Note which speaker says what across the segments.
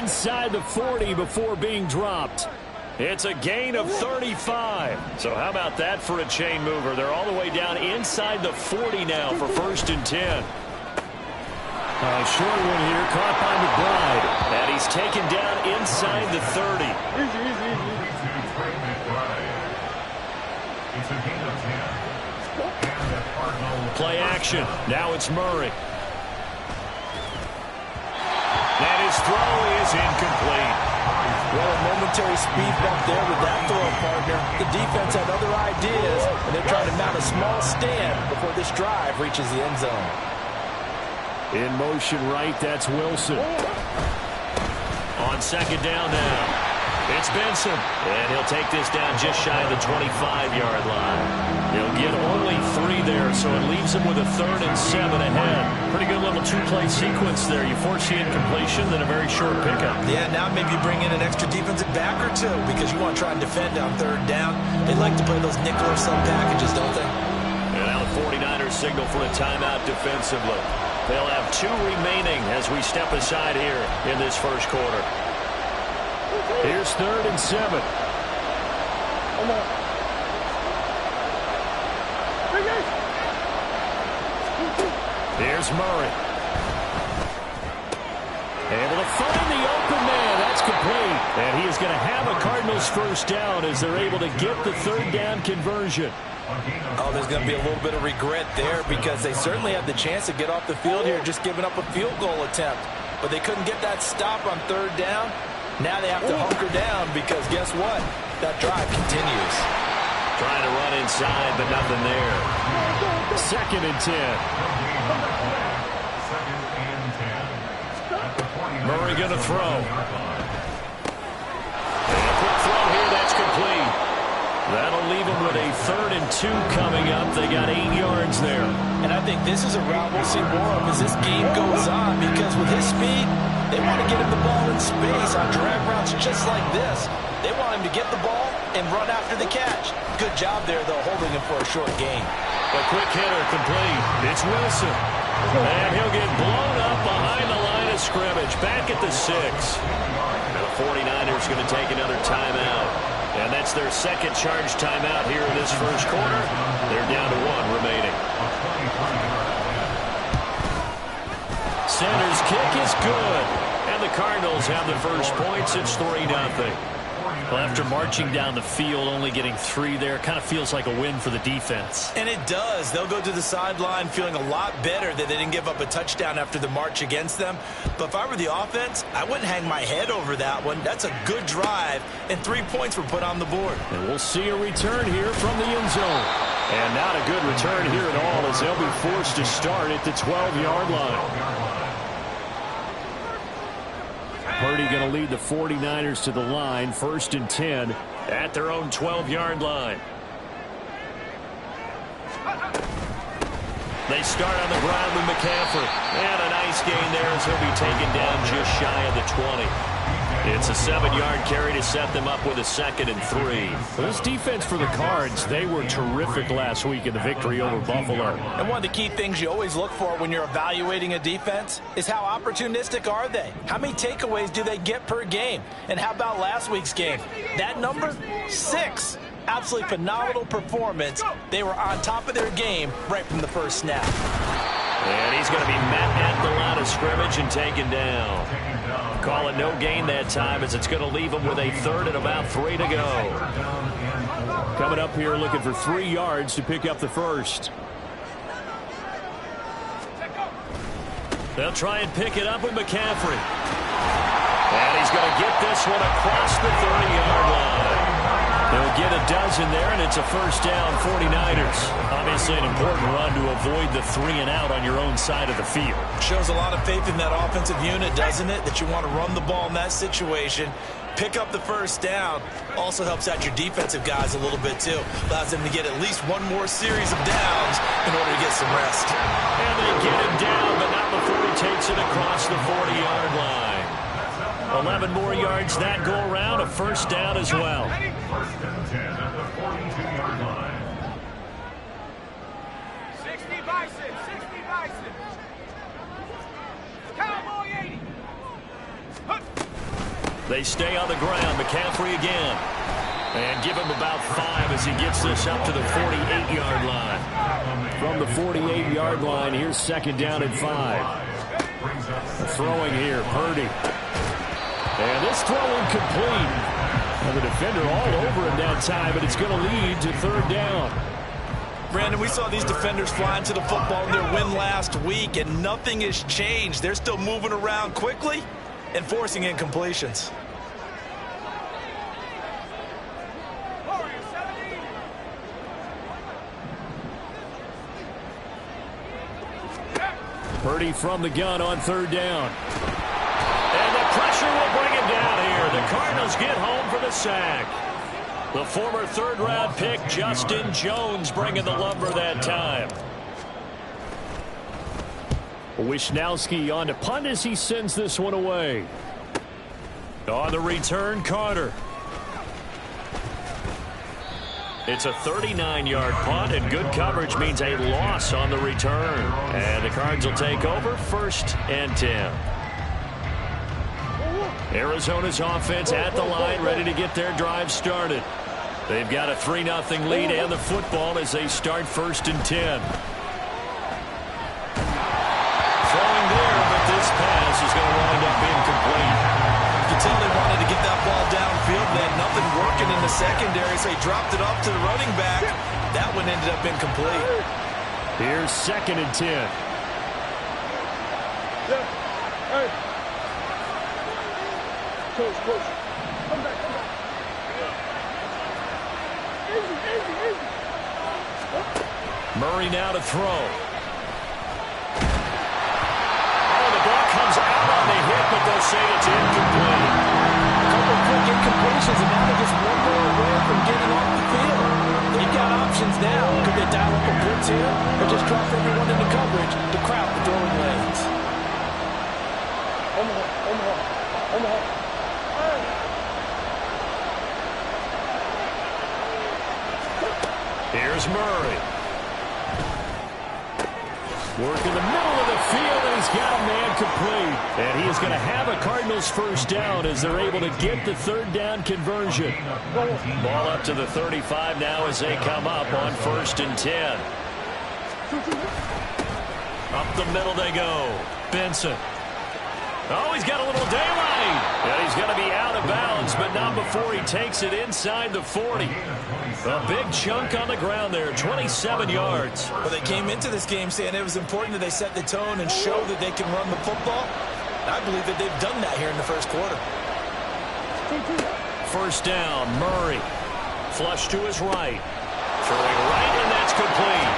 Speaker 1: inside the 40 before being dropped. It's a gain of 35. So how about that for a chain mover? They're all the way down inside the 40 now for 1st and 10. A short one here, caught by McBride. And he's taken down inside the 30. Play action. Now it's Murray. And his throw is incomplete.
Speaker 2: Well, a momentary speed bump there with that throw, partner. The defense had other ideas, and they're trying to mount a small stand before this drive reaches the end zone.
Speaker 1: In motion right, that's Wilson. On 2nd down now. It's Benson. And he'll take this down just shy of the 25-yard line. He'll get only 3 there, so it leaves him with a 3rd and 7 ahead. Pretty good little 2-play sequence there. You force the incompletion, then a very short pickup.
Speaker 2: Yeah, now maybe bring in an extra defensive back or two because you want to try and defend on 3rd down. They like to play those nickel or sub packages, don't they?
Speaker 1: And now the 49ers signal for a timeout defensively. They'll have 2 remaining as we step aside here in this first quarter. Here's 3rd and 7. Here's Murray. Able to find the open man. That's complete. And he is going to have a Cardinals first down as they're able to get the 3rd down conversion.
Speaker 2: Oh, there's going to be a little bit of regret there because they certainly had the chance to get off the field here just giving up a field goal attempt. But they couldn't get that stop on 3rd down. Now they have to hunker down because guess what? That drive continues.
Speaker 1: Trying to run inside, but nothing there. 2nd and 10. Murray going to throw. And a quick throw here, that's complete. That'll leave them with a 3rd and 2 coming up. They got 8 yards there.
Speaker 2: And I think this is a route we'll see more of as this game goes on because with his speed, they want to get him the ball in space on drag routes just like this. They want him to get the ball and run after the catch. Good job there, though, holding him for a short gain.
Speaker 1: A quick hitter complete. It's Wilson. And he'll get blown up behind the line of scrimmage. Back at the 6. And the 49ers going to take another timeout. And that's their 2nd charge timeout here in this first quarter. They're down to 1 remaining. Center's kick is good. And the Cardinals have the first points. It's 3-0. Well, after marching down the field, only getting 3 there, kind of feels like a win for the defense.
Speaker 2: And it does. They'll go to the sideline feeling a lot better that they didn't give up a touchdown after the march against them. But if I were the offense, I wouldn't hang my head over that one. That's a good drive, and 3 points were put on the board.
Speaker 1: And we'll see a return here from the end zone. And not a good return here at all as they'll be forced to start at the 12-yard line. Purdy going to lead the 49ers to the line, 1st and 10 at their own 12-yard line. They start on the ground with McCaffrey. And a nice gain there as he'll be taken down just shy of the 20. It's a 7-yard carry to set them up with a 2nd and 3. Well, this defense for the Cards, they were terrific last week in the victory over Buffalo.
Speaker 2: And one of the key things you always look for when you're evaluating a defense is how opportunistic are they? How many takeaways do they get per game? And how about last week's game? That number, 6. Absolutely phenomenal performance. They were on top of their game right from the first snap.
Speaker 1: And he's going to be met at the line of scrimmage and taken down. Call it no gain that time as it's going to leave him with a 3rd and about 3 to go. Coming up here looking for 3 yards to pick up the first. They'll try and pick it up with McCaffrey. And he's going to get this one across the 30-yard line. They'll get a dozen there, and it's a first down, 49ers. Obviously an important run to avoid the 3-and-out on your own side of the field.
Speaker 2: Shows a lot of faith in that offensive unit, doesn't it? That you want to run the ball in that situation. Pick up the first down. Also helps out your defensive guys a little bit, too. Allows them to get at least one more series of downs in order to get some rest.
Speaker 1: And they get him down, but not before he takes it across the 40-yard line. 11 more yards that go around, a first down as well.
Speaker 3: 1st and 10 at the 42-yard line.
Speaker 4: 60 Bison, 60 Bison. Cowboy 80.
Speaker 1: They stay on the ground. McCaffrey again. And give him about 5 as he gets this up to the 48-yard line. From the 48-yard line, here's second down and 5. Throwing here, Purdy. And this throw incomplete. And the defender all over him that time, but it's going to lead to third down.
Speaker 2: Brandon, we saw these defenders flying to the football in their win last week, and nothing has changed. They're still moving around quickly and forcing incompletions.
Speaker 1: Purdy from the gun on third down. And the pressure will bring him down here. The Cardinals get home for the sack. The former third-round pick, Justin Jones, bringing the lumber that time. Wishnowski on to punt as he sends this one away. On the return, Carter. It's a 39-yard punt, and good coverage means a loss on the return. And the Cards will take over, first and 10. Arizona's offense at the line, ready to get their drive started. They've got a 3-0 lead and the football as they start first and 10. Throwing there, but this pass is going to wind up incomplete.
Speaker 2: You can tell they wanted to get that ball downfield. They had nothing working in the secondary, so they dropped it off to the running back. That one ended up incomplete.
Speaker 1: Here's second and 10.
Speaker 5: Coach. Come back. Easy.
Speaker 1: Murray now to throw. Oh, the ball comes out on the hit, but they'll say it's incomplete.
Speaker 2: A couple of quick incompletions, and now they're just one more away from getting off the field. They've got options now. Could they dial up a blitz here, or just drop everyone into coverage to crowd the throwing lanes?
Speaker 5: Omaha.
Speaker 1: Here's Murray. Work in the middle of the field, and he's got a man complete. And he is going to have a Cardinals first down as they're able to get the third down conversion. Ball up to the 35 now as they come up on first and 10. Up the middle they go. Benson. Oh, he's got a little daylight. And he's going to be out of bounds, but not before he takes it inside the 40. A big chunk on the ground there, 27 yards.
Speaker 2: Well, they came into this game saying it was important that they set the tone and show that they can run the football. I believe that they've done that here in the first quarter.
Speaker 1: First down, Murray. Flush to his right. Throwing right, and that's complete.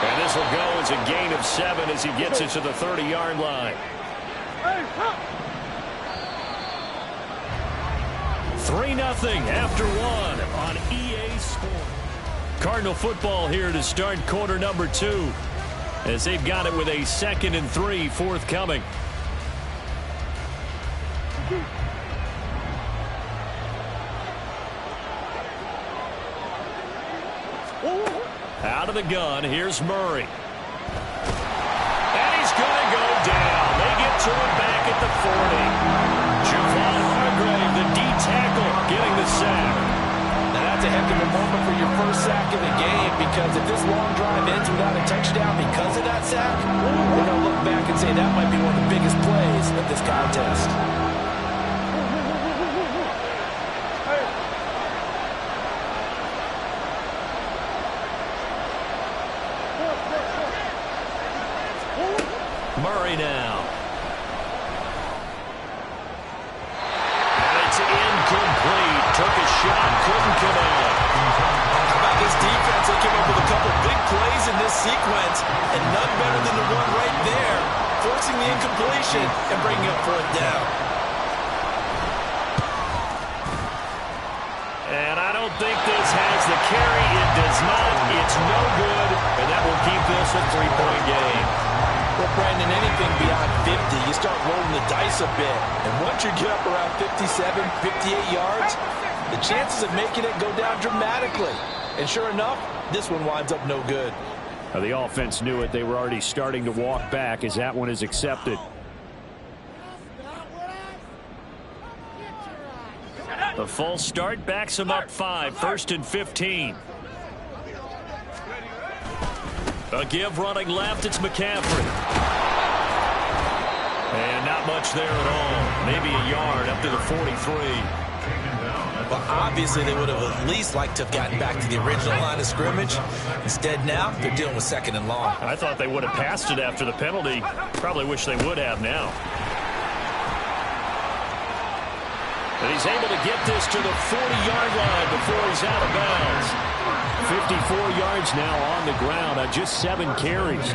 Speaker 1: And this will go as a gain of 7 as he gets it to the 30-yard line. 3-0 after one on EA Sports. Cardinal football here to start quarter number 2 as they've got it with a 2nd and 3 forthcoming. Out of the gun, here's Murray. And he's going to go down. They get to him back at the 40. Javon Hargrave, the D-tackle, getting the sack.
Speaker 2: Now that's a heck of a moment for your first sack of the game, because if this long drive ends without a touchdown because of that sack, we're going to look back and say that might be one of the biggest plays of this contest.
Speaker 1: Murray now. And it's incomplete. Took a shot, couldn't connect.
Speaker 2: How about this defense? They came up with a couple big plays in this sequence, and none better than the one right there, forcing the incompletion and bringing up fourth down.
Speaker 1: And I don't think this has the carry. It does not. It's no good, and that will keep this a 3-point game.
Speaker 2: Well, Brandon, anything beyond 50, you start rolling the dice a bit. And once you get up around 57, 58 yards, the chances of making it go down dramatically. And sure enough, this one winds up no good.
Speaker 1: The offense knew it. They were already starting to walk back as that one is accepted. The false start backs him up 5, 1st and 15. A give running left, it's McCaffrey. And not much there at all. Maybe a yard up to the 43.
Speaker 2: Well, obviously they would have at least liked to have gotten back to the original line of scrimmage. Instead now, they're dealing with 2nd and long.
Speaker 1: I thought they would have passed it after the penalty. Probably wish they would have now. And he's able to get this to the 40-yard line before he's out of bounds. 54 yards now on the ground on just 7 carries.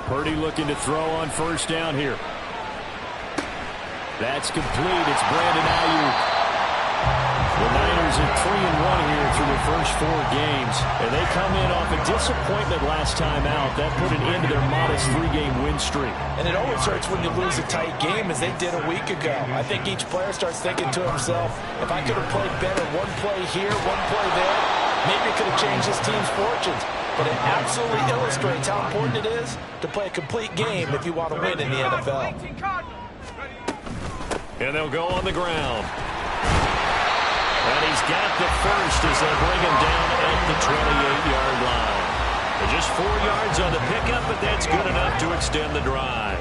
Speaker 1: Purdy looking to throw on 1st down here. That's complete. It's Brandon Ayuk. The Niners are 3-1 here through the first 4 games. And they come in off a disappointment last time out. That put an end to their modest 3-game win streak.
Speaker 2: And it always hurts when you lose a tight game, as they did a week ago. I think each player starts thinking to himself, if I could have played better one play here, one play there, maybe it could have changed this team's fortunes. But it absolutely illustrates how important it is to play a complete game if you want to win in the NFL.
Speaker 1: And they'll go on the ground. And he's got the first as they bring him down at the 28-yard line. And just 4 yards on the pickup, but that's good enough to extend the drive.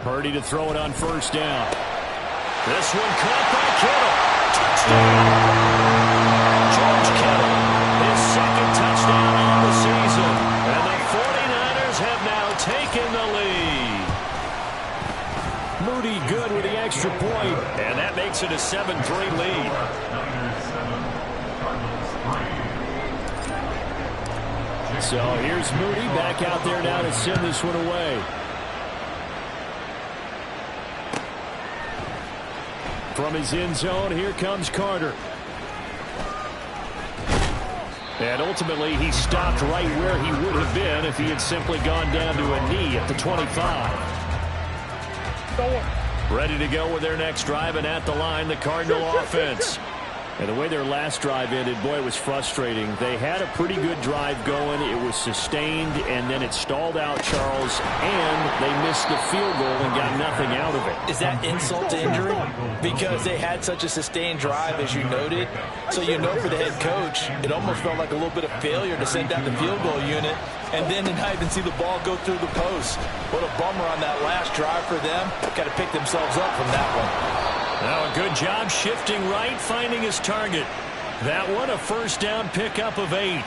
Speaker 1: Purdy to throw it on 1st down. This one caught by Kittle. Touchdown! George Kittle, his 2nd touchdown on the season. And the 49ers have now taken the lead. Moody good with the extra point. And that makes it a 7-3 lead. So here's Moody back out there now to send this one away. From his end zone, here comes Carter. And ultimately, he stopped right where he would have been if he had simply gone down to a knee at the 25. Ready to go with their next drive, and at the line, the Cardinal offense. And the way their last drive ended, boy, it was frustrating. They had a pretty good drive going. It was sustained, and then it stalled out, Charles, and they missed the field goal and got nothing out of it.
Speaker 2: Is that insult to injury? Because they had such a sustained drive, as you noted. So you know for the head coach, it almost felt like a little bit of failure to send out the field goal unit and then to not even see the ball go through the post. What a bummer on that last drive for them. Got to pick themselves up from that one.
Speaker 1: Now a good job shifting right, finding his target. That one, a 1st down pickup of 8.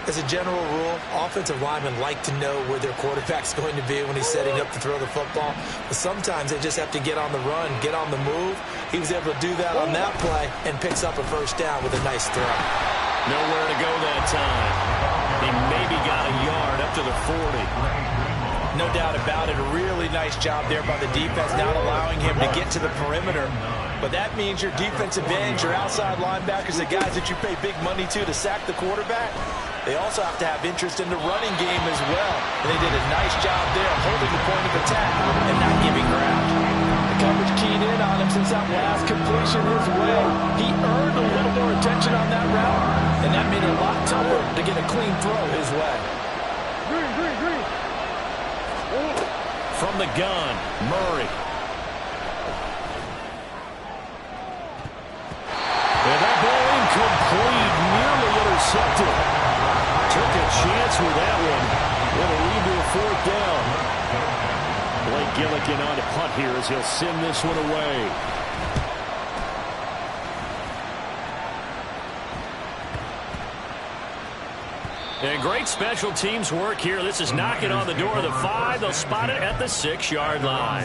Speaker 2: As a general rule, offensive linemen like to know where their quarterback's going to be when he's setting up to throw the football. But sometimes they just have to get on the run, get on the move. He was able to do that on that play and picks up a 1st down with a nice throw.
Speaker 1: Nowhere to go that time. He maybe got a yard up to the 40.
Speaker 2: No doubt about it. A really nice job there by the defense, not allowing him to get to the perimeter. But that means your defensive ends, your outside linebackers, the guys that you pay big money to sack the quarterback, they also have to have interest in the running game as well. And they did a nice job there holding the point of attack and not giving ground. The coverage keyed in on him since that last completion his way. He earned a little more attention on that route, and that made it a lot tougher to get a clean throw his way.
Speaker 5: Green.
Speaker 1: From the gun, Murray. And that ball incomplete, nearly intercepted. Took a chance with that one. What a lead to a 4th down. Blake Gillikin on to punt here as he'll send this one away. And great special teams work here. This is knocking on the door of the 5. They'll spot it at the 6-yard line.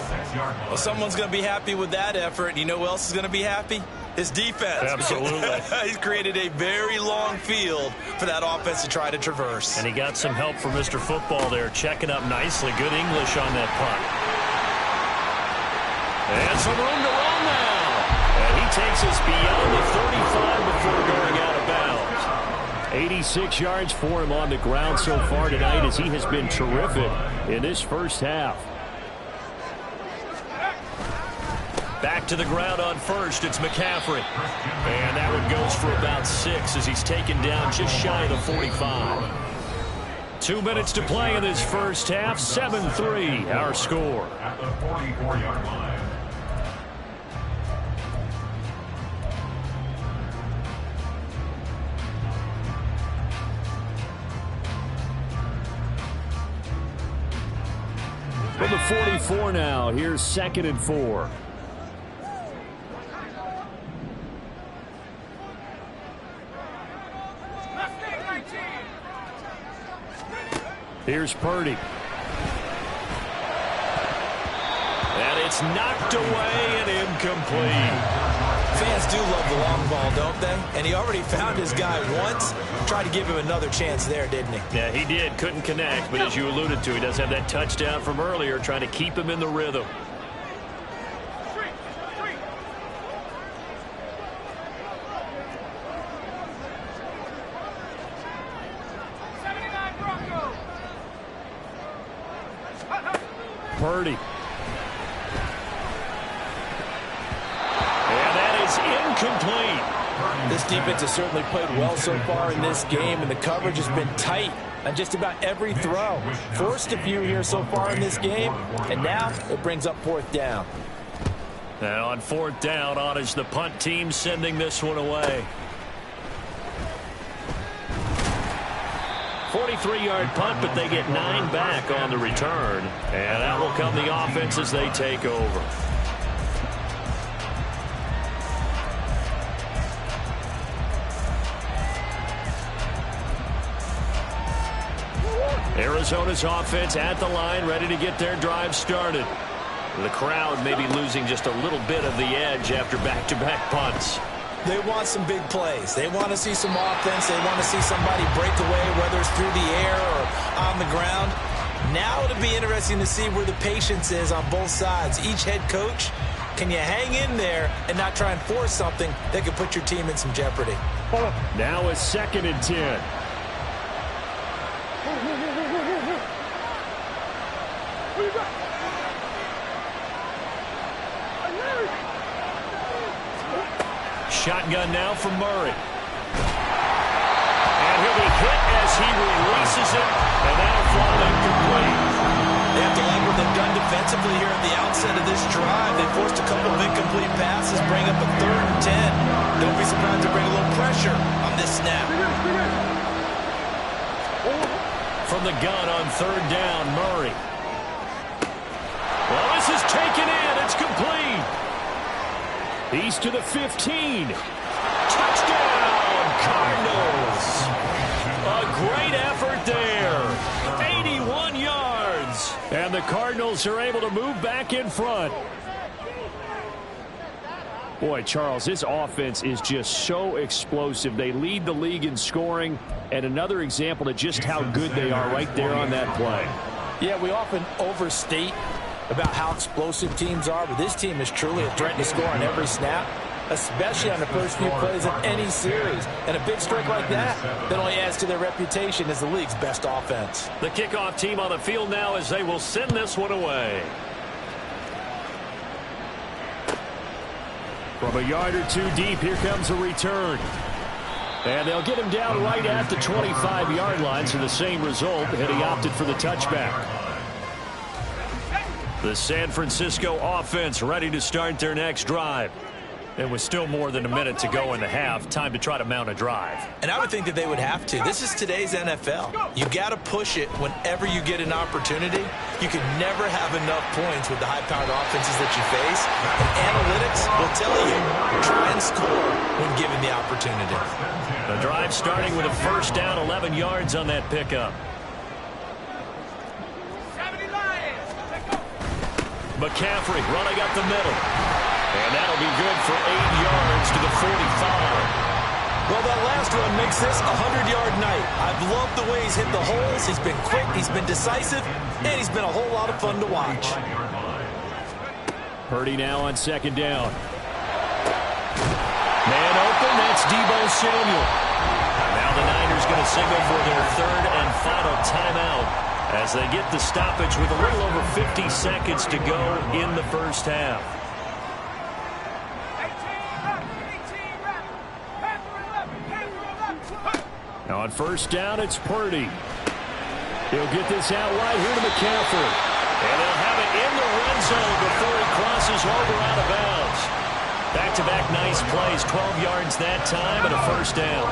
Speaker 2: Well, someone's going to be happy with that effort. You know who else is going to be happy? His defense.
Speaker 1: Absolutely.
Speaker 2: He's created a very long field for that offense to try to traverse.
Speaker 1: And he got some help from Mr. Football there, checking up nicely. Good English on that punt. And some room to run now. And he takes us beyond the 35 before going out of bounds. 86 yards for him on the ground so far tonight, as he has been terrific in this first half. Back to the ground on first. It's McCaffrey. And that one goes for about 6 as he's taken down just shy of the 45. 2 minutes to play in this first half. 7-3 our score.
Speaker 3: At the 44-yard line.
Speaker 1: From the 44 now, here's 2nd and 4. Here's Purdy. And it's knocked away and incomplete.
Speaker 2: Fans do love the long ball, don't they? And he already found his guy once. Tried to give him another chance there, didn't he?
Speaker 1: Yeah, he did. Couldn't connect, but as you alluded to, he does have that touchdown from earlier, trying to keep him in the rhythm. Purdy. And that is incomplete.
Speaker 2: This defense has certainly played well so far in this game, and the coverage has been tight on just about every throw. Forced a few here so far in this game, and now it brings up 4th down.
Speaker 1: And on 4th down, on is the punt team sending this one away. 43-yard punt, but they get 9 back on the return. And that will come the offense as they take over. Arizona's offense at the line, ready to get their drive started. The crowd may be losing just a little bit of the edge after back-to-back punts.
Speaker 2: They want some big plays. They want to see some offense. They want to see somebody break away, whether it's through the air or on the ground. Now it'll be interesting to see where the patience is on both sides. Each head coach, can you hang in there and not try and force something that could put your team in some jeopardy?
Speaker 1: Now it's 2nd and 10. Shotgun now from Murray. And he'll be hit as he releases it, and that'll fall incomplete.
Speaker 2: They have to like what they've done defensively here at the outset of this drive. They forced a couple of incomplete passes, bring up a 3rd and 10. Don't be surprised to bring a little pressure on this snap.
Speaker 1: From the gun on 3rd down, Murray. Well, this is taken in. It's complete. He's to the 15. Touchdown, Cardinals. A great effort there. 81 yards. And the Cardinals are able to move back in front. Boy, Charles, this offense is just so explosive. They lead the league in scoring, and another example of just how good they are right there on that play.
Speaker 2: Yeah, we often overstate about how explosive teams are, but this team is truly a threat to score on every snap, especially on the first few plays of any series. And a big strike like that only adds to their reputation as the league's best offense.
Speaker 1: The kickoff team on the field now as they will send this one away. From a yard or two deep, here comes a return. And they'll get him down right at the 25-yard line, so the same result, and he opted for the touchback. The San Francisco offense ready to start their next drive. And with still more than a minute to go in the half, time to try to mount a drive.
Speaker 2: And I would think that they would have to. This is today's NFL. You got to push it whenever you get an opportunity. You can never have enough points with the high-powered offenses that you face. And analytics will tell you, try and score when given the opportunity.
Speaker 1: The drive starting with a 1st down, 11 yards on that pickup. McCaffrey running up the middle. And that'll be good for 8 yards to the 45.
Speaker 2: Well, that last run makes this a 100-yard night. I've loved the way he's hit the holes. He's been quick, he's been decisive, and he's been a whole lot of fun to watch.
Speaker 1: Purdy now on 2nd down. Man open, that's Deebo Samuel. Now the Niners going to signal for their 3rd and final timeout as they get the stoppage with a little over 50 seconds to go in the first half. On first down, it's Purdy. He'll get this out wide here to McCaffrey. And they'll have it in the red zone before he crosses over out of bounds. Back-to-back nice plays, 12 yards that time and a first down.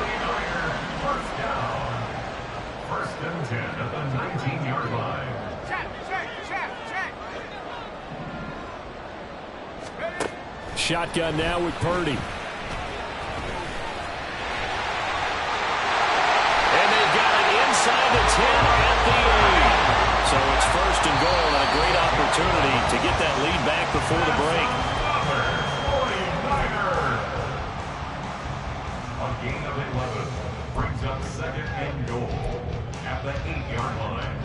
Speaker 3: First and 10 at the 19-yard line.
Speaker 4: Check.
Speaker 1: Shotgun now with Purdy. And they've got it inside the 10 at the 8. So it's first and goal and a great opportunity to get that lead back before the break.
Speaker 3: A gain of 11 brings up second and goal at the 8-yard line.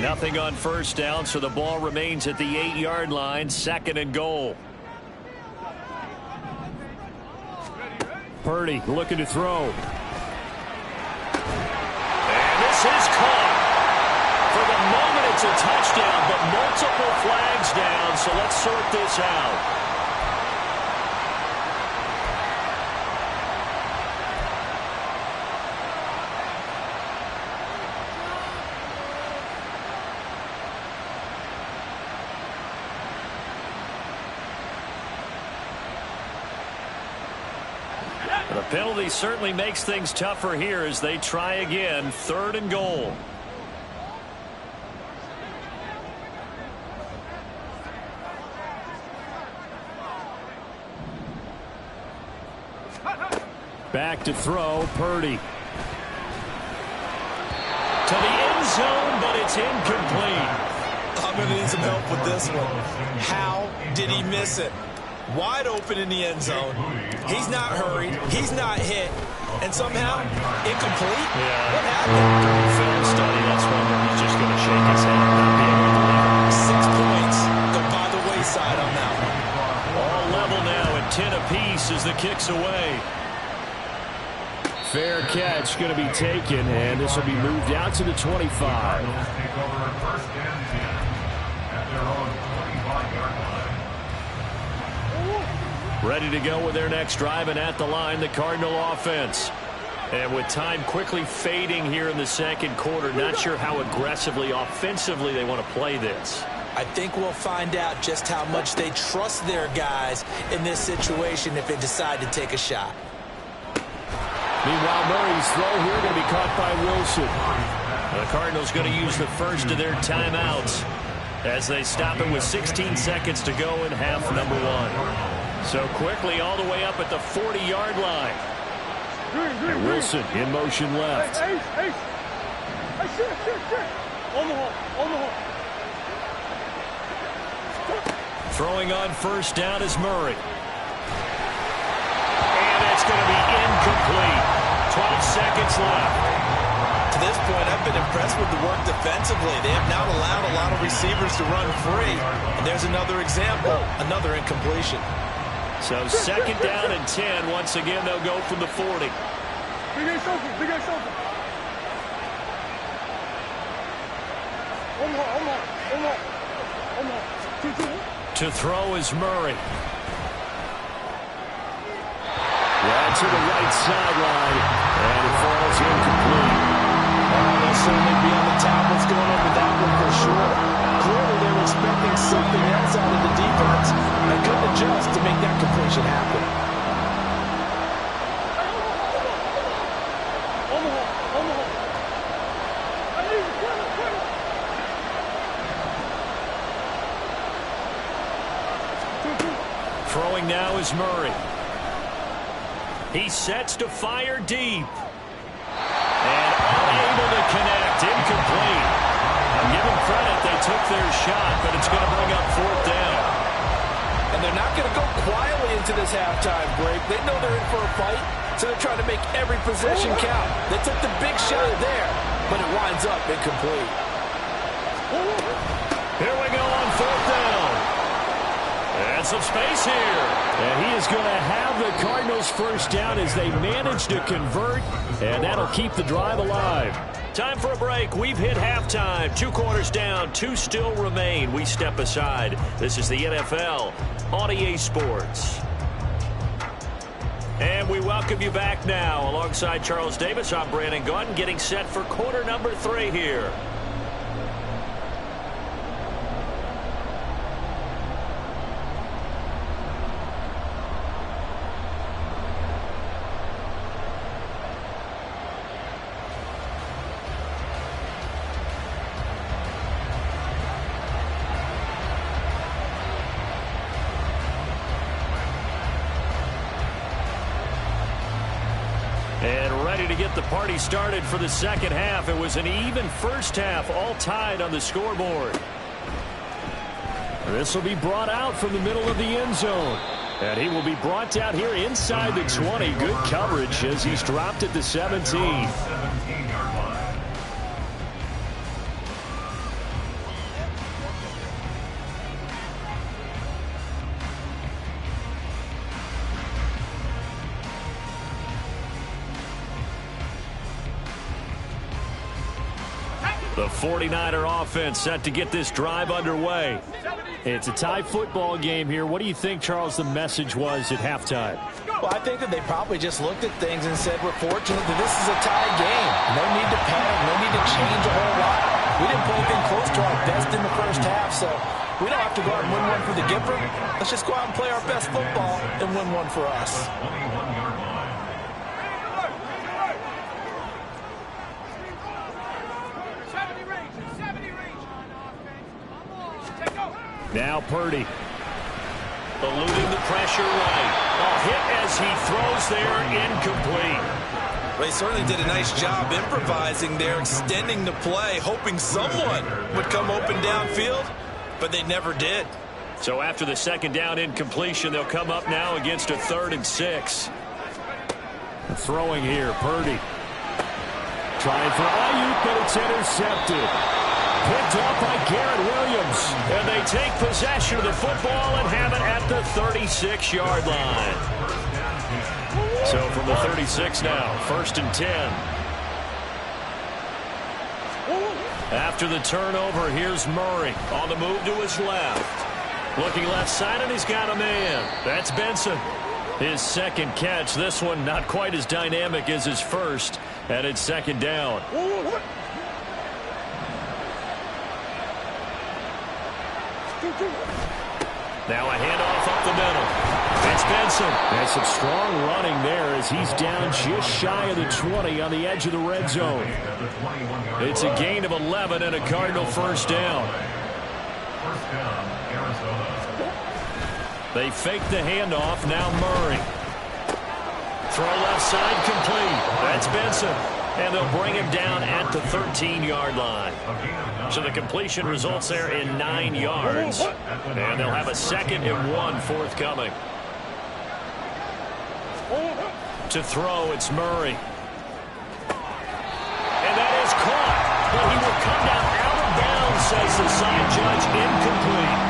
Speaker 1: Nothing on first down, so the ball remains at the 8-yard line, second and goal. Purdy looking to throw. And this is caught. For the moment, it's a touchdown, but multiple flags down, so let's sort this out. The penalty certainly makes things tougher here as they try again, third and goal. Back to throw, Purdy. To the end zone, but it's incomplete.
Speaker 2: I'm going to need some help with this one. How did he miss it? Wide open in the end zone. He's not hurried. He's not hit. And somehow, incomplete?
Speaker 1: Yeah.
Speaker 2: What happened?
Speaker 1: During film study, that's one where he's just going to shake his head, not be able to believe it.
Speaker 2: 6 points go by the wayside on that one.
Speaker 1: All level now at 10 apiece as the kick's away. Fair catch going to be taken, and this will be moved out to the 25.
Speaker 3: Take over first and 10 at their own 25-yard line.
Speaker 1: Ready to go with their next drive, and at the line, the Cardinal offense. And with time quickly fading here in the second quarter, not sure how aggressively, offensively they want to play this.
Speaker 2: I think we'll find out just how much they trust their guys in this situation if they decide to take a shot.
Speaker 1: Meanwhile, Murray's throw here going to be caught by Wilson. The Cardinals going to use the first of their timeouts as they stop it with 16 seconds to go in half number one. So quickly all the way up at the 40-yard line. And Wilson in motion left.
Speaker 5: Ace. Hey, shit. On the hole.
Speaker 1: Throwing on first down is Murray. And it's going to be incomplete. 12 seconds left.
Speaker 2: To this point, I've been impressed with the work defensively. They have not allowed a lot of receivers to run free. And there's another example, another incompletion.
Speaker 1: So second down and 10. Once again, they'll go from the 40.
Speaker 5: Big ace open. On the hole. 2.
Speaker 1: To throw is Murray. Right to the right sideline. And it falls incomplete.
Speaker 2: They'll certainly be on the tablets going over that one for sure. Clearly, they were expecting something else out of the defense and couldn't adjust to make that completion happen.
Speaker 5: On the hole.
Speaker 1: Throwing now is Murray. He sets to fire deep. And unable to connect. Incomplete. I'll give them credit. They took their shot, but it's going to bring up fourth down.
Speaker 2: And they're not going to go quietly into this halftime break. They know they're in for a fight, so they're trying to make every possession count. They took the big shot there, but it winds up incomplete.
Speaker 1: Here we go on fourth down. And some space here. And he is going to have the Cardinals first down as they manage to convert, and that'll keep the drive alive. Time for a break. We've hit halftime. 2 quarters down, 2 still remain. We step aside. This is the NFL on EA Sports. And we welcome you back now. Alongside Charles Davis, I'm Brandon Gaudin, getting set for quarter number 3 here. And ready to get the party started for the second half. It was an even first half, all tied on the scoreboard. This will be brought out from the middle of the end zone. And he will be brought out here inside the 20. Good coverage as he's dropped at the 17.
Speaker 3: 17-yard line.
Speaker 1: The 49er offense set to get this drive underway. It's a tie football game here. What do you think, Charles, the message was at halftime?
Speaker 2: Well, I think that they probably just looked at things and said, we're fortunate that this is a tie game. No need to panic, no need to change a whole lot. We didn't play anything close to our best in the first half, so we don't have to go out and win one for the giver. Let's just go out and play our best football and win one for us.
Speaker 3: 21-yard line.
Speaker 1: Now Purdy. Eluding the pressure right. A hit as he throws there, incomplete.
Speaker 2: They certainly did a nice job improvising there, extending the play, hoping someone would come open downfield, but they never did.
Speaker 1: So after the second down incompletion, they'll come up now against a 3rd and 6. Throwing here, Purdy. Trying for Ayuk, but it's intercepted. Picked up by Garrett Williams. And they take possession of the football and have it at the 36-yard line. So from the 36 now, 1st and 10. After the turnover, here's Murray on the move to his left. Looking left side, and he's got a man. That's Benson. His second catch. This one not quite as dynamic as his first. And it's 2nd down. Now a handoff up the middle. It's Benson. There's some strong running there as he's down just shy of the 20 on the edge of the red zone. It's a gain of 11 and a Cardinal first down.
Speaker 3: First down, Arizona.
Speaker 1: They fake the handoff. Now Murray. Throw left side complete. That's Benson. And they'll bring him down at the 13-yard line. So the completion results there in 9 yards. And they'll have a 2nd and 1 forthcoming. To throw, it's Murray. And that is caught. But he will come down out of bounds, says the side judge. Incomplete.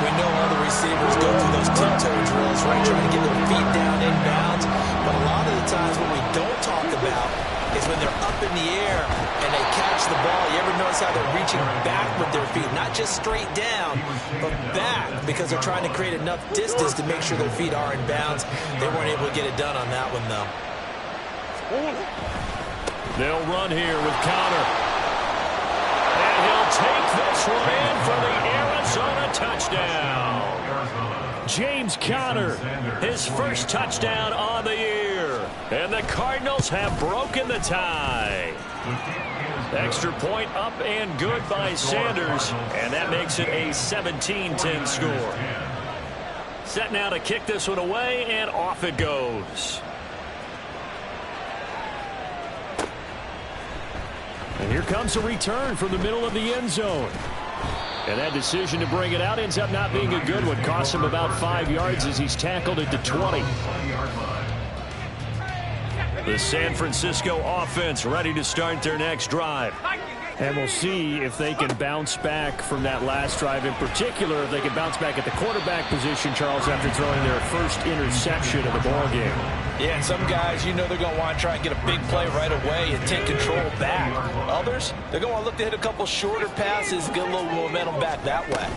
Speaker 2: We know all the receivers go through those tiptoe drills, right, trying to get their feet down inbounds. But a lot of the times what we don't talk about is when they're up in the air and they catch the ball. You ever notice how they're reaching back with their feet? Not just straight down, but back, because they're trying to create enough distance to make sure their feet are in bounds. They weren't able to get it done on that one, though.
Speaker 1: They'll run here with Connor. And he'll take this one in for the Arizona touchdown. James Conner, his first touchdown on the year. And the Cardinals have broken the tie. Extra point up and good by Sanders. And that makes it a 17-10 score. Set now to kick this one away, and off it goes. And here comes a return from the middle of the end zone. And that decision to bring it out ends up not being a good one. Costs him about 5 yards as he's tackled at the 20. The San Francisco offense ready to start their next drive. And we'll see if they can bounce back from that last drive. In particular, if they can bounce back at the quarterback position, Charles, after throwing their first interception of the ballgame.
Speaker 2: Yeah, and some guys, you know they're going to want to try and get a big play right away and take control back. Others, they're going to look to hit a couple shorter passes, get a little momentum back that way.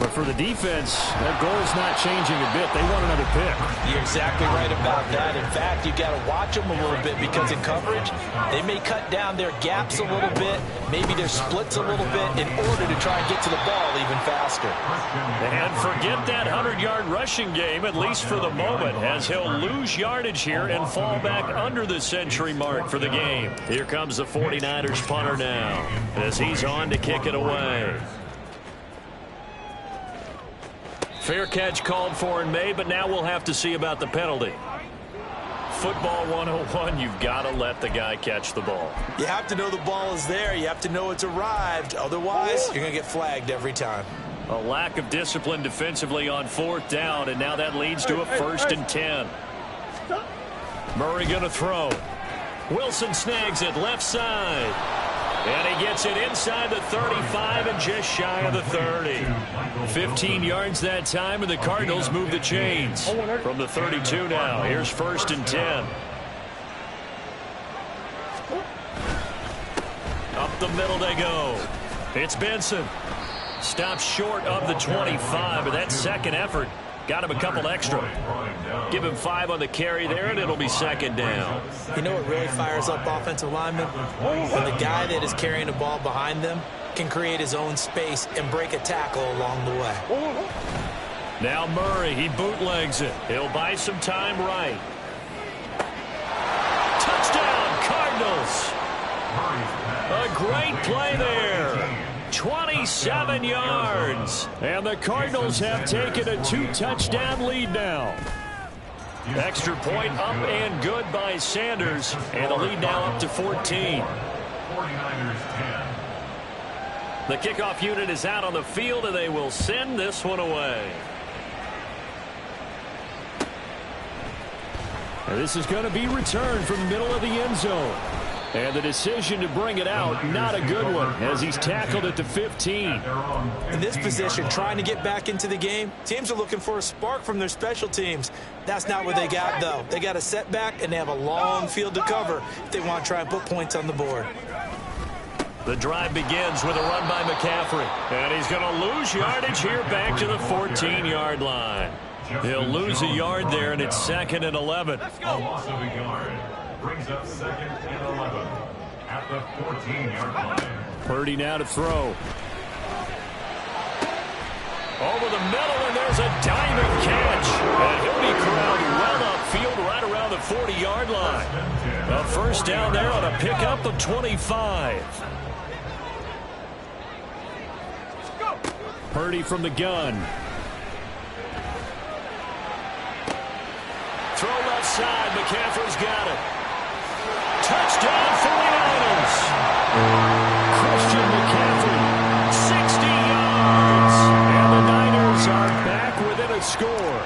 Speaker 1: But for the defense, that goal's not changing a bit. They want another pick.
Speaker 2: You're exactly right about that. In fact, you've got to watch them a little bit because in coverage, they may cut down their gaps a little bit, maybe their splits a little bit in order to try and get to the ball even faster.
Speaker 1: And forget that 100-yard rushing game, at least for the moment, as he'll lose yardage here and fall back under the century mark for the game. Here comes the 49ers punter now as he's on to kick it away. Fair catch called for and made, but now we'll have to see about the penalty. Football 101, you've got to let the guy catch the ball.
Speaker 2: You have to know the ball is there. You have to know it's arrived. Otherwise, you're going to get flagged every time.
Speaker 1: A lack of discipline defensively on 4th down, and now that leads to a 1st and 10. Murray going to throw. Wilson snags it left side. And he gets it inside the 35 and just shy of the 30. 15 yards that time, and the Cardinals move the chains. From the 32 now, here's 1st and 10. Up the middle they go. It's Benson. Stops short of the 25, but that second effort got him a couple extra. Give him 5 on the carry there, and it'll be 2nd down.
Speaker 2: You know what really fires up offensive linemen? When the guy that is carrying the ball behind them can create his own space and break a tackle along the way.
Speaker 1: Now Murray, he bootlegs it. He'll buy some time right. Touchdown, Cardinals. A great play there. 27 yards. And the Cardinals have taken a 2-touchdown lead now. Extra point up and good by Sanders. And the lead now up to 14.
Speaker 3: 49ers 10.
Speaker 1: The kickoff unit is out on the field, and they will send this one away. And this is going to be returned from the middle of the end zone. And the decision to bring it out, not a good one, as he's tackled at the 15.
Speaker 2: In this position, trying to get back into the game, teams are looking for a spark from their special teams. That's not what they got, though. They got a setback, and they have a long field to cover if they want to try and put points on the board.
Speaker 1: The drive begins with a run by McCaffrey. And he's going to lose yardage here back to the 14-yard line. He'll lose a yard there, and it's 2nd and 11.
Speaker 3: A loss of a yard brings up 2nd and 11 at the 14-yard line.
Speaker 1: Purdy now to throw. Over the middle, and there's a diving catch. And he'll be corralled well upfield right around the 40-yard line. A 1st down there on a pickup of 25. Purdy from the gun. Throw left side. McCaffrey's got it. Touchdown 49ers. Christian McCaffrey, 60 yards. And the Niners are back within a score.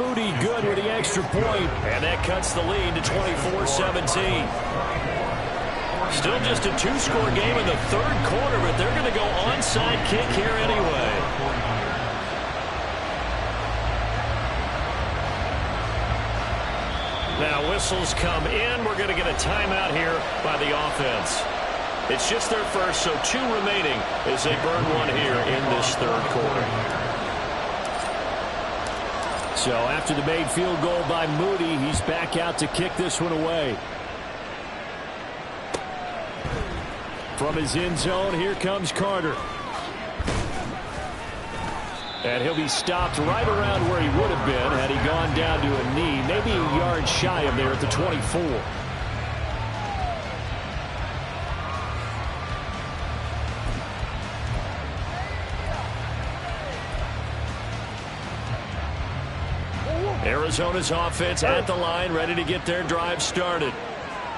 Speaker 1: Moody good with the extra point. And that cuts the lead to 24-17. Still just a 2-score game in the 3rd quarter, but they're going to go onside kick here anyway. Now whistles come in. We're going to get a timeout here by the offense. It's just their first, so 2 remaining as they burn 1 here in this 3rd quarter. So after the made field goal by Moody, he's back out to kick this one away. From his end zone, here comes Carter. And he'll be stopped right around where he would have been had he gone down to a knee, maybe a yard shy of there at the 24. Arizona's offense at the line, ready to get their drive started.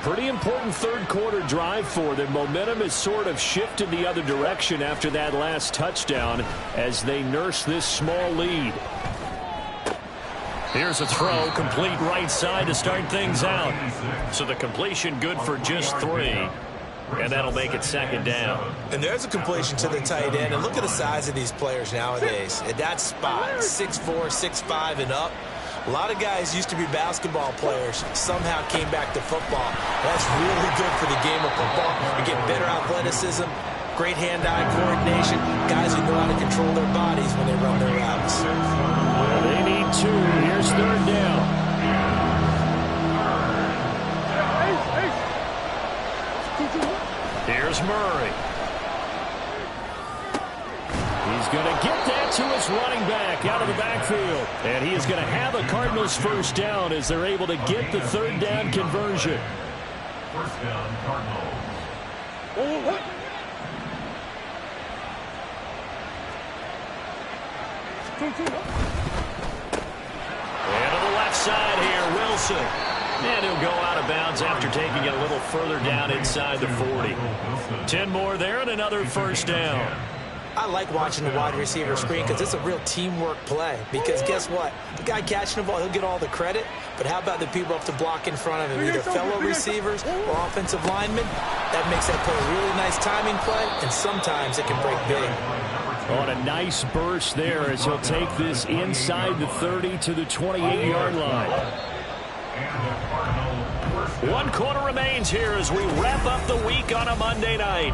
Speaker 1: Pretty important 3rd quarter drive for them. Momentum has sort of shifted the other direction after that last touchdown as they nurse this small lead. Here's a throw, complete right side to start things out. So the completion good for just 3. And that'll make it 2nd down.
Speaker 2: And there's a completion to the tight end. And look at the size of these players nowadays. At that spot, 6'4", 6'5", and up. A lot of guys used to be basketball players, somehow came back to football. That's really good for the game of football. You get better athleticism, Great hand-eye coordination. Guys who know how to control their bodies when they run their routes.
Speaker 1: Well, they need 2. Here's 3rd down. Here's Murray. He's going to get that to his running back out of the backfield. And he is going to have a Cardinals 1st down as they're able to get the 3rd down conversion.
Speaker 3: 1st down, Cardinals.
Speaker 1: And to the left side here, Wilson. And he'll go out of bounds after taking it a little further down inside the 40. 10 more there and another 1st down.
Speaker 2: I like watching the wide receiver screen because it's a real teamwork play. Because guess what? The guy catching the ball, he'll get all the credit. But how about the people up to block in front of him? Either fellow receivers or offensive linemen. That makes that play a really nice timing play. And sometimes it can break big.
Speaker 1: On a nice burst there as he'll take this inside the 30 to the 28-yard line. 1 quarter remains here as we wrap up the week on a Monday night.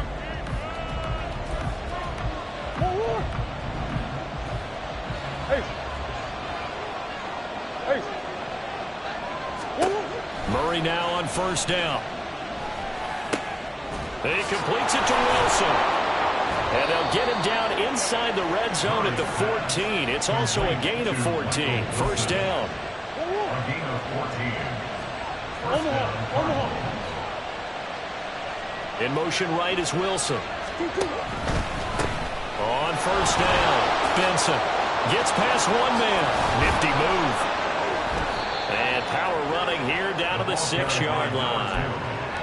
Speaker 1: Murray now on 1st down. He completes it to Wilson. And they'll get him down inside the red zone at the 14. It's also a gain of 14. 1st down.
Speaker 3: A gain of 14. 1st down.
Speaker 1: In motion right is Wilson. On 1st down, Benson gets past 1 man. Nifty move. And power running here down to the 6-yard line.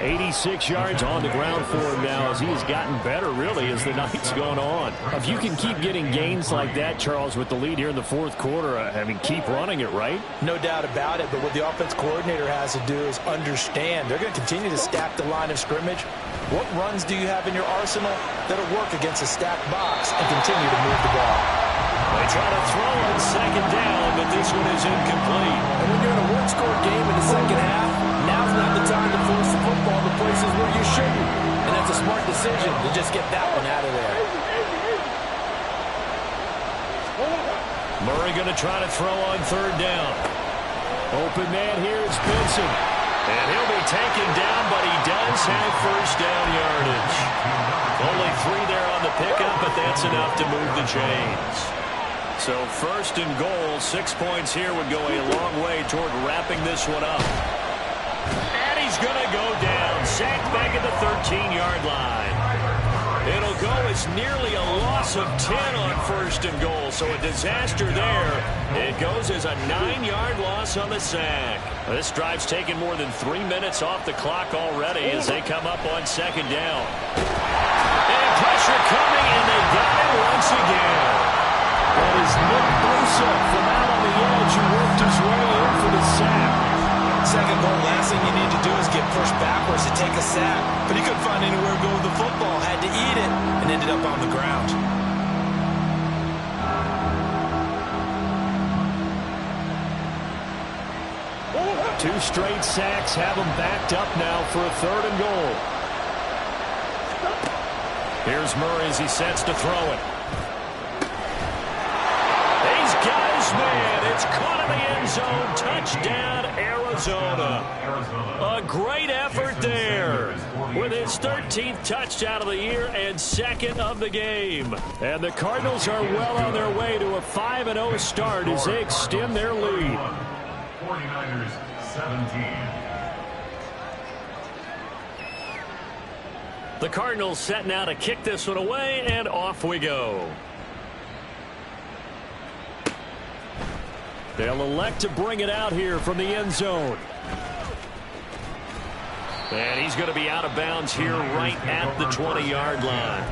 Speaker 1: 86 yards on the ground for him now as he has gotten better, really, as the night's gone on. If you can keep getting gains like that, Charles, with the lead here in the 4th quarter, I mean, keep running it, right?
Speaker 2: No doubt about it, but what the offense coordinator has to do is understand. They're going to continue to stack the line of scrimmage. What runs do you have in your arsenal that'll work against a stacked box and continue to move the ball?
Speaker 1: They try to throw on 2nd down, but this one is incomplete.
Speaker 2: And when you're in a one-score game in the 2nd half, now's not the time to force the football to places where you shouldn't. And that's a smart decision to just get that one out of there.
Speaker 1: Murray going to try to throw on 3rd down. Open man here is Benson. And he'll be taken down, but he does have 1st down yardage. Only 3 there on the pickup, but that's enough to move the chains. So 1st and goal, 6 points here would go a long way toward wrapping this one up. And he's going to go down, sacked back at the 13-yard line. It'll go as nearly a loss of 10 on 1st and goal, so a disaster there. It goes as a 9-yard loss on the sack. This drive's taken more than 3 minutes off the clock already as they come up on 2nd down. And pressure coming, and they got it once again. That is Nick Bosa from out on the edge who worked his way in for the sack.
Speaker 2: 2nd goal, last thing you need to do is get pushed backwards to take a sack. But he couldn't find anywhere to go with the football, had to eat it, and ended up on the ground.
Speaker 1: Two straight sacks have him backed up now for a 3rd and goal. Here's Murray as he sets to throw it. He's got his man. It's caught in the end zone. Touchdown, Arizona. A great effort there with his 13th touchdown of the year and 2nd of the game. And the Cardinals are well on their way to a 5-0 start as they extend their lead.
Speaker 3: 49ers 17.
Speaker 1: The Cardinals set now to kick this one away, and off we go. They'll elect to bring it out here from the end zone. And he's going to be out of bounds here right at the 20-yard line.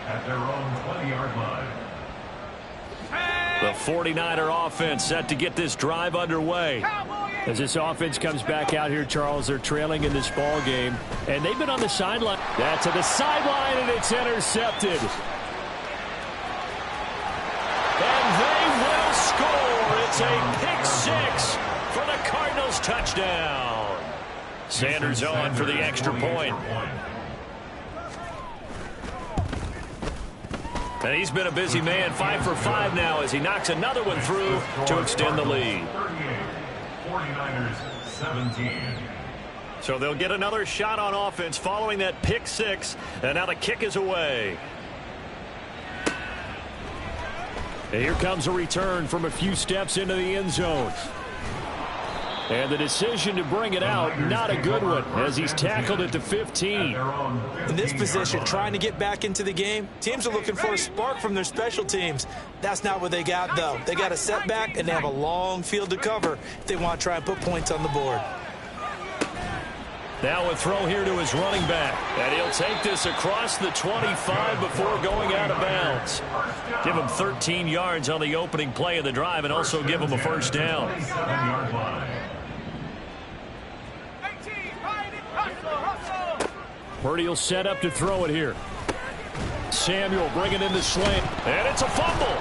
Speaker 3: At their own 20-yard line.
Speaker 1: The 49er offense set to get this drive underway. As this offense comes back out here, Charles, they're trailing in this ball game, and they've been on the sideline. That's to the sideline, and it's intercepted. And they will score. It's a pick 6 for the Cardinals touchdown. Sanders on for the extra point. And he's been a busy man, 5 for 5 now as he knocks another one through to extend the lead.
Speaker 3: 49ers 17.
Speaker 1: So they'll get another shot on offense following that pick six, and now the kick is away. And here comes a return from a few steps into the end zone. And the decision to bring it out, not a good one, as he's tackled at the 15.
Speaker 2: In this position, trying to get back into the game, teams are looking for a spark from their special teams. That's not what they got, though. They got a setback, and they have a long field to cover if they want to try and put points on the board.
Speaker 1: Now a throw here to his running back. And he'll take this across the 25 before going out of bounds. Give him 13 yards on the opening play of the drive and also give him a first down. Purdy will set up to throw it here. Samuel bringing in the slant. And it's a fumble.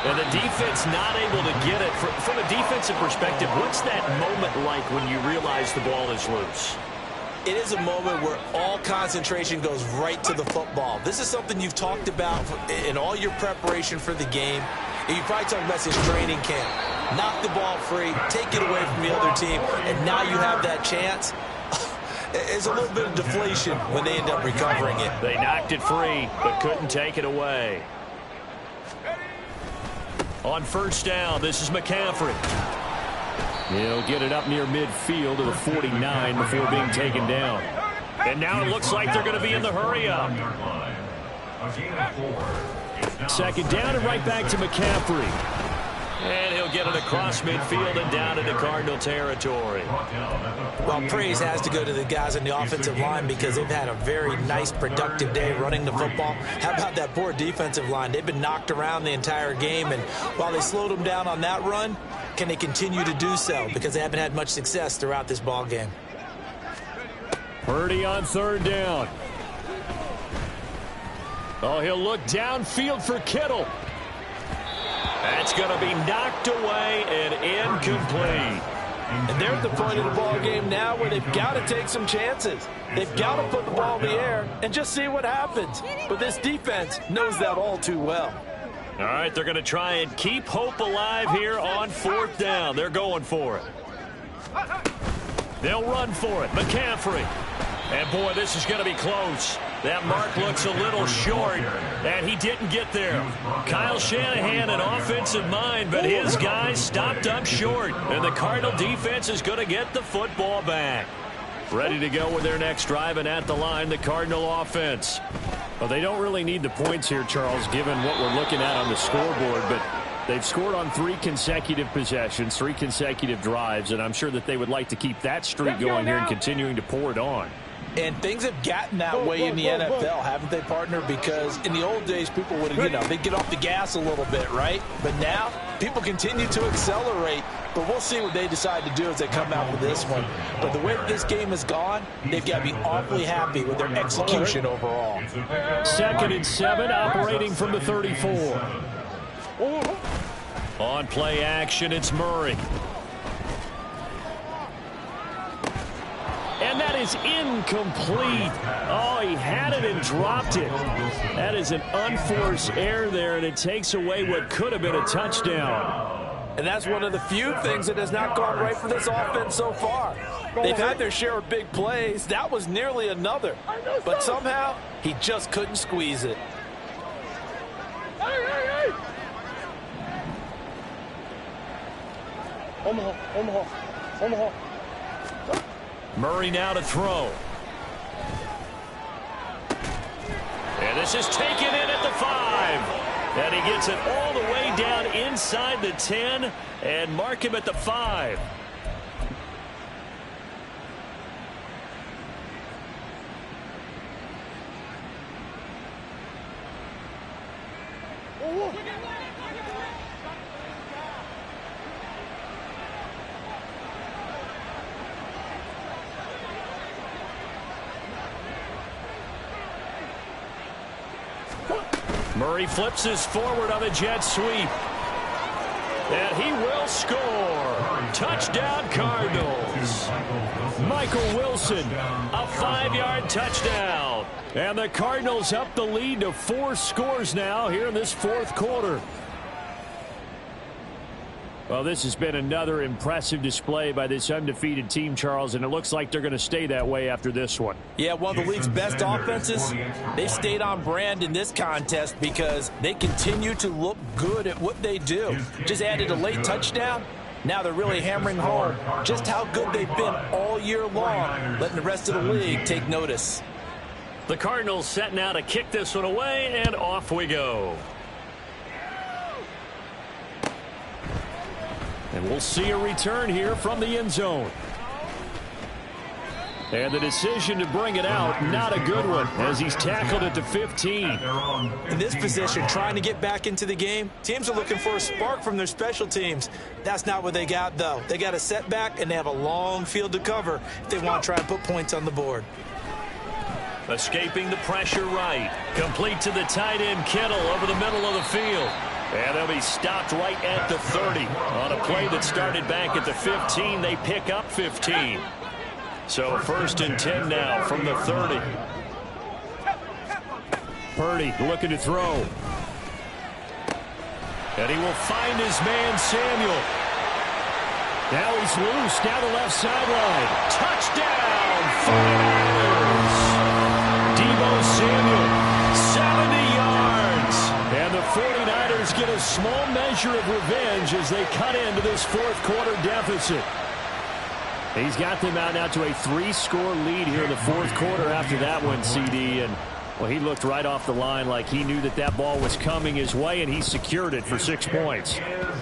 Speaker 1: And the defense not able to get it. From a defensive perspective, what's that moment like when you realize the ball is loose?
Speaker 2: It is a moment where all concentration goes right to the football. This is something you've talked about in all your preparation for the game. And you probably talked about since training camp. Knock the ball free, take it away from the other team, and now you have that chance. It's a little bit of deflation when they end up recovering it.
Speaker 1: They knocked it free, but couldn't take it away. On first down, this is McCaffrey. He'll get it up near midfield to the 49 before being taken down. And now it looks like they're going to be in the hurry-up. Second down and right back to McCaffrey. And he'll get it across midfield and down into Cardinal territory.
Speaker 2: Well, praise has to go to the guys on the offensive line because they've had a very nice, productive day running the football. How about that poor defensive line? They've been knocked around the entire game, and while they slowed them down on that run, can they continue to do so? Because they haven't had much success throughout this ball game.
Speaker 1: Purdy on third down. Oh, he'll look downfield for Kittle. That's going to be knocked away and incomplete.
Speaker 2: And they're at the point of the ball game now where they've got to take some chances. They've got to put the ball in the air and just see what happens. But this defense knows that all too well.
Speaker 1: All right, they're going to try and keep hope alive here on fourth down. They're going for it. They'll run for it. McCaffrey. And, boy, this is going to be close. That mark looks a little short, and he didn't get there. Kyle Shanahan, an offensive mind, but his guys stopped up short, and the Cardinal defense is going to get the football back. Ready to go with their next drive, and at the line, the Cardinal offense. Well, they don't really need the points here, Charles, given what we're looking at on the scoreboard, but they've scored on 3 consecutive possessions, 3 consecutive drives, and I'm sure that they would like to keep that streak going here and continuing to pour it on.
Speaker 2: And things have gotten that way in the NFL, haven't they, partner? Because in the old days, people would, they'd get off the gas a little bit, right? But now, people continue to accelerate. But we'll see what they decide to do as they come out with this one. But the way that this game has gone, they've got to be awfully happy with their execution overall.
Speaker 1: 2nd and 7, operating from the 34. On play action, it's Murray. And that is incomplete. Oh, he had it and dropped it. That is an unforced error there, and it takes away what could have been a touchdown.
Speaker 2: And that's one of the few things that has not gone right for this offense so far. They've had their share of big plays. That was nearly another. But somehow, he just couldn't squeeze it.
Speaker 5: Hey! Omaha.
Speaker 1: Murray now to throw. And this is taken in at the 5. And he gets it all the way down inside the 10 and mark him at the 5. Murray flips his forward on a jet sweep. And he will score. Touchdown, Cardinals. Michael Wilson. A 5-yard touchdown. And the Cardinals up the lead to 4 scores now here in this fourth quarter. Well, this has been another impressive display by this undefeated team, Charles, and it looks like they're going to stay that way after this one.
Speaker 2: Yeah, one of the league's best offenses. They stayed on brand in this contest because they continue to look good at what they do. Just added a late touchdown. Now they're really hammering home just how good they've been all year long, letting the rest of the league take notice.
Speaker 1: The Cardinals set now to kick this one away, and off we go. And we'll see a return here from the end zone. And the decision to bring it out, not a good one, as he's tackled at the 15.
Speaker 2: In this position, trying to get back into the game, teams are looking for a spark from their special teams. That's not what they got, though. They got a setback, and they have a long field to cover if they want to try and put points on the board.
Speaker 1: Escaping the pressure right. Complete to the tight end, Kittle, over the middle of the field. And they'll be stopped right at the 30. On a play that started back at the 15, they pick up 15. So 1st and 10 now from the 30. Purdy looking to throw. And he will find his man, Samuel. Now he's loose down the left sideline. Touchdown, 49ers. Deebo Samuel, 70 yards. And the 49ers get a small measure of revenge as they cut into this fourth quarter deficit. He's got them out now to a 3-score lead here in the fourth quarter after that one, CD. And, well, he looked right off the line like he knew that that ball was coming his way, and he secured it for 6 points.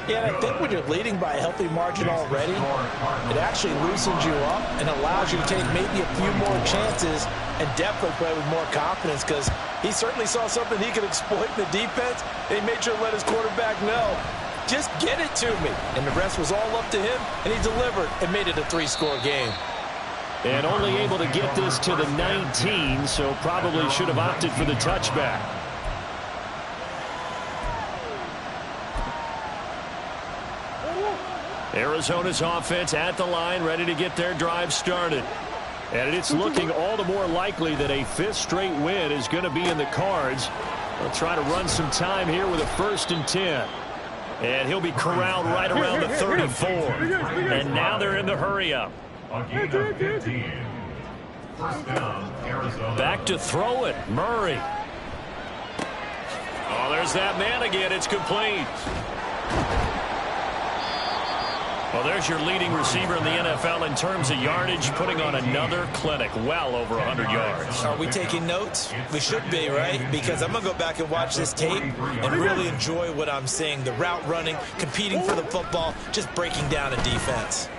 Speaker 2: Yeah, and I think when you're leading by a healthy margin already, it actually loosens you up and allows you to take maybe a few more chances and definitely play with more confidence, because he certainly saw something he could exploit in the defense, and he made sure to let his quarterback know, just get it to me. And the rest was all up to him, and he delivered and made it a 3-score game.
Speaker 1: And only able to get this to the 19, so probably should have opted for the touchback. Arizona's offense at the line, ready to get their drive started. And it's looking all the more likely that a 5th straight win is going to be in the cards. They'll try to run some time here with a 1st and 10. And he'll be corralled right around the 34. And now they're in the hurry-up. Back to throw it, Murray. Oh, there's that man again. It's complete. Well, there's your leading receiver in the NFL in terms of yardage, putting on another clinic, well over 100 yards.
Speaker 2: Are we taking notes? We should be, right? Because I'm going to go back and watch this tape and really enjoy what I'm seeing. The route running, competing for the football, just breaking down a defense.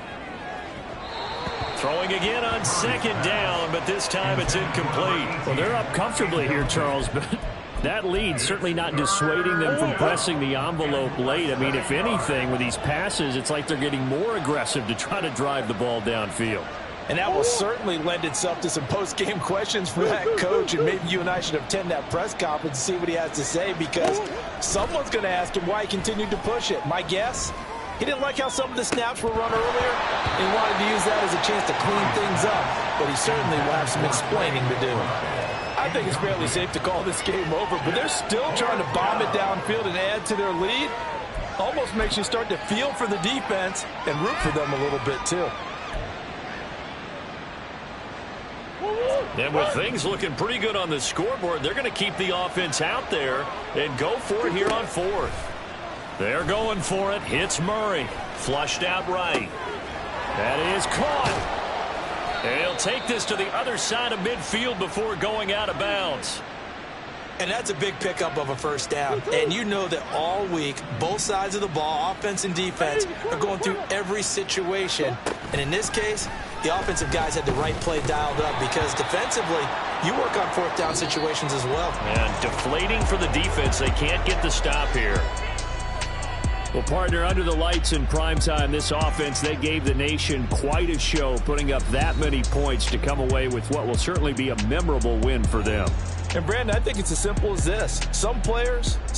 Speaker 1: Throwing again on 2nd down, but this time it's incomplete. Well, they're up comfortably here, Charles, but that lead certainly not dissuading them from pressing the envelope late. I mean, if anything, with these passes, it's like they're getting more aggressive to try to drive the ball downfield.
Speaker 2: And that will certainly lend itself to some post-game questions for that coach, and maybe you and I should attend that press conference and see what he has to say, because someone's going to ask him why he continued to push it. My guess, he didn't like how some of the snaps were run earlier, and he wanted to use that as a chance to clean things up, but he certainly will have some explaining to do. I think it's fairly safe to call this game over, but they're still trying to bomb it downfield and add to their lead. Almost makes you start to feel for the defense and root for them a little bit too.
Speaker 1: And with things looking pretty good on the scoreboard, they're going to keep the offense out there and go for it here on 4th. They're going for it. Hits Murray. Flushed out right. That is caught. And he'll take this to the other side of midfield before going out of bounds.
Speaker 2: And that's a big pickup of a 1st down. And you know that all week, both sides of the ball, offense and defense, are going through every situation. And in this case, the offensive guys had the right play dialed up, because defensively, you work on 4th down situations as well.
Speaker 1: And deflating for the defense. They can't get the stop here. Well, partner, under the lights in primetime, this offense, they gave the nation quite a show, putting up that many points to come away with what will certainly be a memorable win for them.
Speaker 2: And, Brandon, I think it's as simple as this. Some players